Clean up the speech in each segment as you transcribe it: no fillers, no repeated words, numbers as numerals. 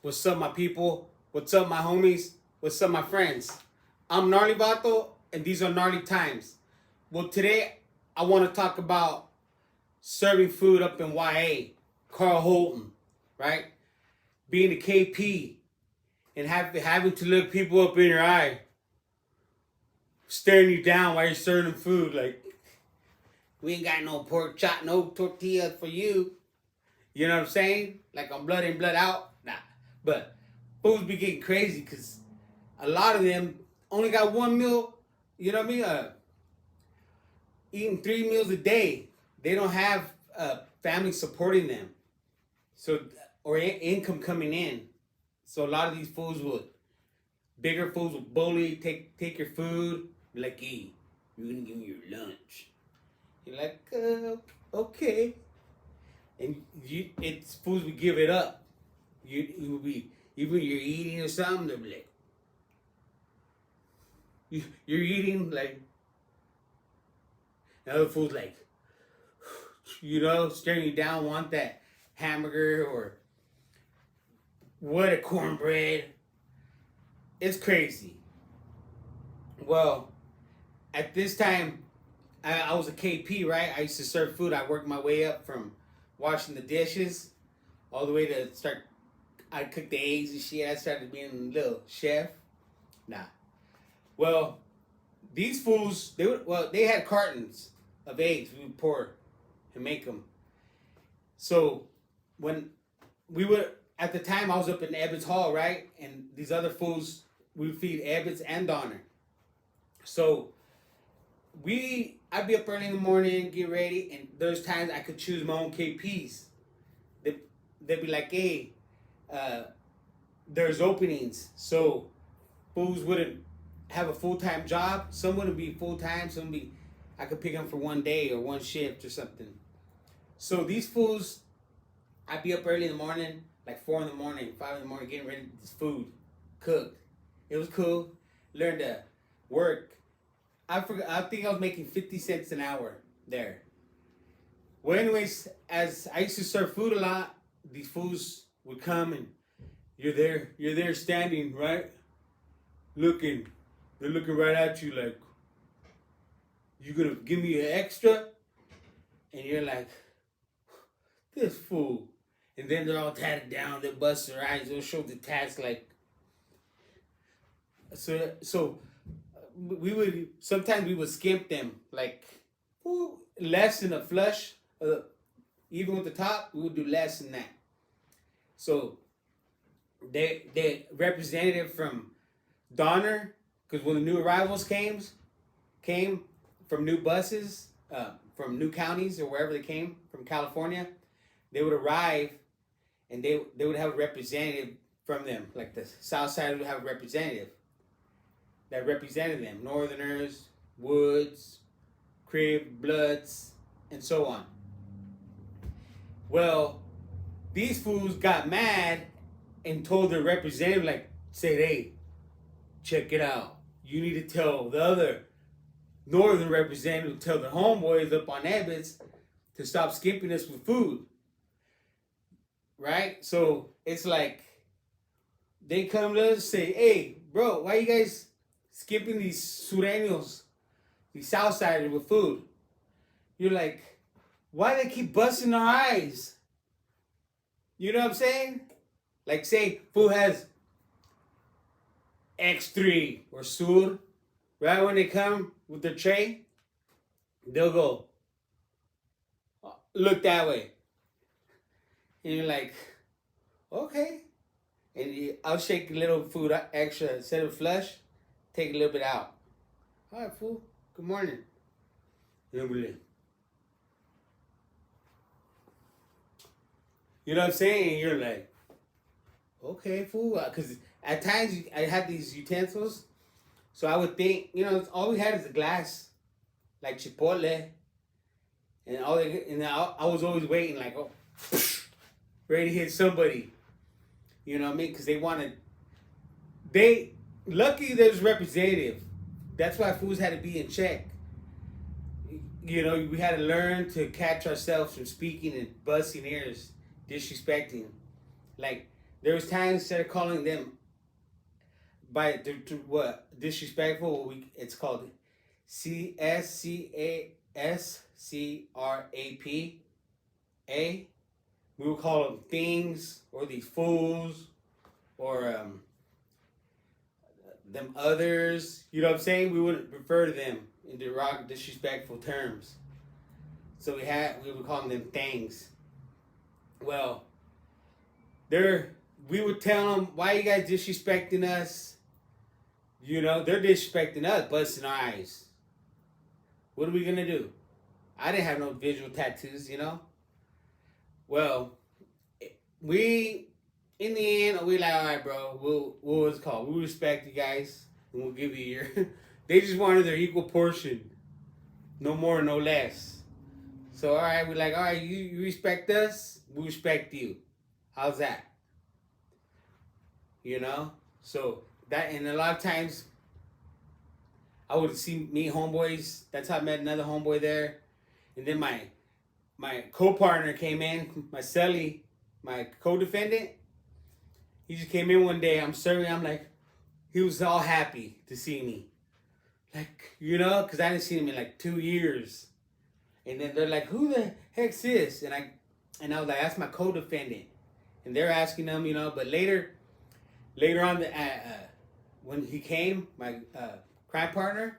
What's up, my people? What's up, my homies? What's up, my friends? I'm Gnarly Vato, and these are Gnarly Times. Well, today I want to talk about serving food up in Y.A. Carl Holton, right? Being a KP and having to look people up in your eye, staring you down while you're serving them food. Like, we ain't got no pork chop, no tortilla for you. You know what I'm saying? Like, I'm blood in, blood out. Nah. But foods be getting crazy because a lot of them only got one meal, you know what I mean? Eating 3 meals a day. They don't have family supporting them. So, or income coming in. So a lot of these bigger fools will bully, take your food, be like, hey, you're gonna give me your lunch. You're like, okay. And it's fools will give it up. You will be, even you're eating or something, they'll be like, you're eating like, another food's like, staring you down, want that hamburger or what, a cornbread. It's crazy. Well, at this time, I was a KP, right? I used to serve food. I worked my way up from washing the dishes all the way to start. I cooked the eggs and shit. I started being a little chef. Nah. Well, these fools, they had cartons of eggs we would pour and make them. So when we would, at the time I was up in Ebbets Hall, right? And these other fools, we would feed Ebbets and Donner. So I'd be up early in the morning, get ready, and there's times I could choose my own KPs. They'd be like, hey, there's openings. So fools wouldn't have a full-time job. Some wouldn't be full-time. Some would be, I could pick them for one day or one shift or something. So these fools, I'd be up early in the morning, like 4 in the morning, 5 in the morning, getting ready to this food, cooked. It was cool. Learned to work. I think I was making 50 cents an hour there. Well, anyways, as I used to serve food a lot, these fools would come and you're there standing, right? Looking. They're looking right at you like, you gonna give me an extra? And you're like, this fool. And then they're all tatted down, they bust their eyes, they'll show the tats like. So sometimes we would skimp them, like, less than a flush. Even with the top, we would do less than that. So the representative from Donner, because when the new arrivals came from new buses, from new counties or wherever they came from California, they would arrive and they would have a representative from them. Like the South Side would have a representative that represented them. Northerners, Woods, Crib, Bloods, and so on. Well, these fools got mad and told their representative, like, said, hey, check it out. You need to tell the other northern representative, tell their homeboys up on Ebbets to stop skimping us with food. Right? So it's like they come to us and say, hey, bro, why you guys skipping these sureños, these Southsiders with food? You're like, why they keep busting our eyes? You know what I'm saying? Like, say, food has X3 or Sur, right? When they come with their tray, they'll go, look that way. And you're like, okay. And I'll shake a little food extra instead of flush, take a little bit out. All right, fool. Good morning. You know what I'm saying? And you're like, okay, fool. Because at times I had these utensils, so I would think, all we had is a glass, like Chipotle, and I was always waiting, like, oh, ready to hit somebody. You know what I mean? Because lucky there's representative. That's why fools had to be in check. We had to learn to catch ourselves from speaking and busting ears, disrespecting. Like, There was times instead of calling them by what disrespectful, it's called CSCASCRAP. We would call them things or these fools or them others. You know what I'm saying? We wouldn't refer to them in disrespectful terms. So we would call them things. Well, we would tell them, why you guys disrespecting us? You know, they're disrespecting us, busting our eyes. What are we gonna do? I didn't have no visual tattoos, you know. Well, we in the end we like, all right, bro. What was it called? We respect you guys, and we'll give you your. They just wanted their equal portion, no more, no less. So all right, we're like, all right, you respect us, we respect you. How's that? You know. So that, and a lot of times I would meet homeboys. That's how I met another homeboy there, and then my co-partner came in, my celly, my co-defendant. He just came in one day. I'm serving. I'm like, he was all happy to see me, like, you know, because I didn't see him in like 2 years. And then they're like, who the heck's this? And I was like, that's my co-defendant. And they're asking them, you know. But later on, when he came, my crime partner,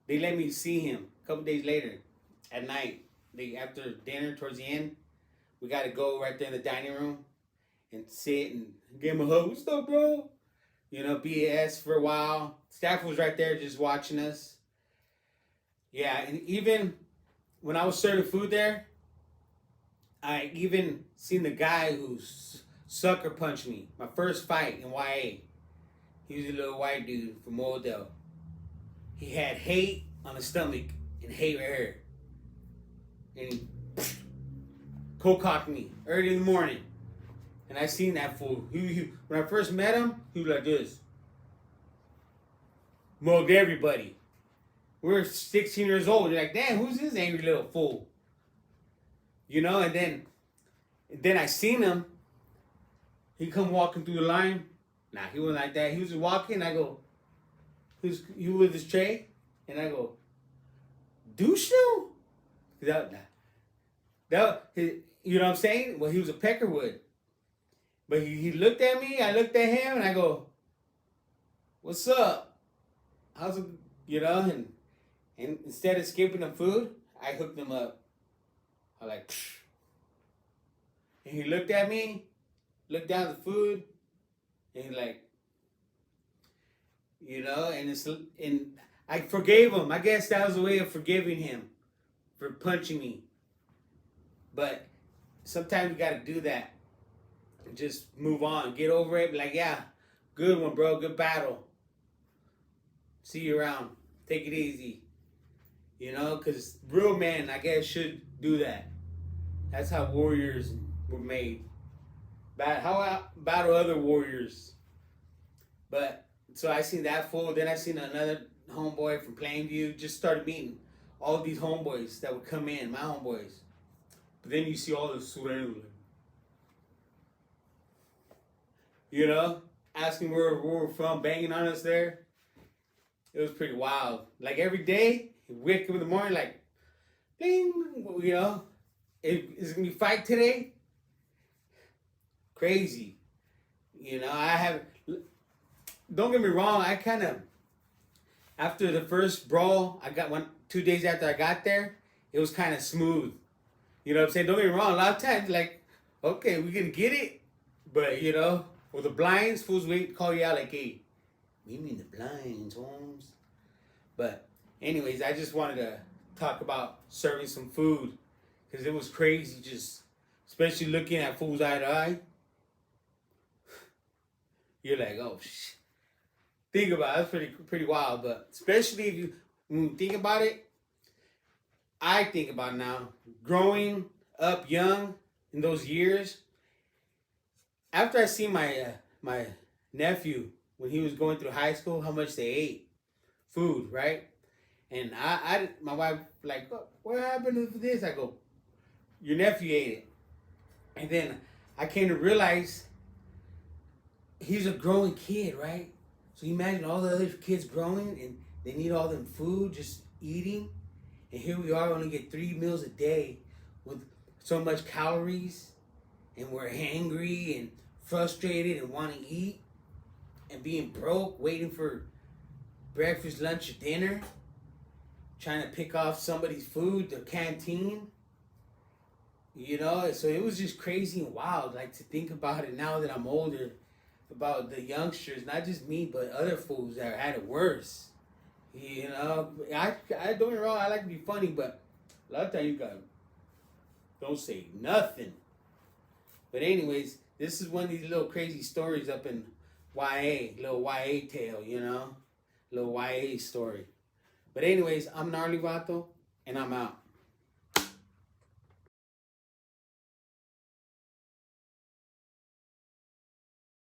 they let me see him a couple days later at night. After dinner, towards the end, we got to go right there in the dining room and sit and give him a hug. What's up, bro? You know, BS for a while. Staff was right there just watching us. Yeah, and even when I was serving food there, I even seen the guy who sucker punched me. My first fight in Y.A. He was a little white dude from Oldell. He had hate on his stomach and hate right here. And he cocked me early in the morning. And I seen that fool. When I first met him, he was like this. Mugged everybody. We were 16 years old. You're like, damn, who's this angry little fool? You know, and then I seen him. He come walking through the line. Nah, he wasn't like that. He was walking. I go, you with his tray? And I go, douche no? You know what I'm saying? Well, he was a Peckerwood. But he looked at me, I looked at him, and I go, what's up? How's it, you know? And instead of skipping the food, I hooked him up. I like, psh. And he looked at me, looked down at the food, and he like, you know, and I forgave him. I guess that was a way of forgiving him for punching me. But sometimes you gotta do that. And just move on. Get over it. Be like, yeah, good one, bro. Good battle. See you around. Take it easy. You know, because real men, I guess, should do that. That's how warriors were made. How battle other warriors. But, so I seen that fool. Then I seen another homeboy from Plainview. Just started meeting all these homeboys that would come in. My homeboys. But then you see all the Sureños. You know, asking where we're from, banging on us there. It was pretty wild. Like every day, wake up in the morning, like, bing, you know, is it gonna be fight today? Crazy. You know, don't get me wrong, I kind of, after the first brawl, 2 days after I got there, it was kind of smooth. You know what I'm saying? Don't get me wrong, a lot of times, like, okay, we can get it, but, you know, with the blinds, fools wait, call you out like, hey, we mean the blinds, Holmes. But anyways, I just wanted to talk about serving some food, because it was crazy, just, especially looking at fools eye to eye. You're like, oh, shit. Think about it, that's pretty wild, but especially when you think about it, I think about now, growing up young in those years, after I see my nephew when he was going through high school, how much they ate food, right? And my wife like, what happened to this? I go, your nephew ate it. And then I came to realize he's a growing kid, right? So you imagine all the other kids growing and they need all them food, just eating. And here we are, only get 3 meals a day with so much calories. And we're hangry and frustrated and want to eat. And being broke, waiting for breakfast, lunch, or dinner. Trying to pick off somebody's food, their canteen. You know, so it was just crazy and wild, like to think about it now that I'm older, about the youngsters, not just me, but other fools that had it worse. You know, I don't get me wrong, I like to be funny, but a lot of times you got don't say nothing. But anyways, this is one of these little crazy stories up in YA, little YA tale, you know, little YA story. But anyways, I'm Gnarly Vato, and I'm out.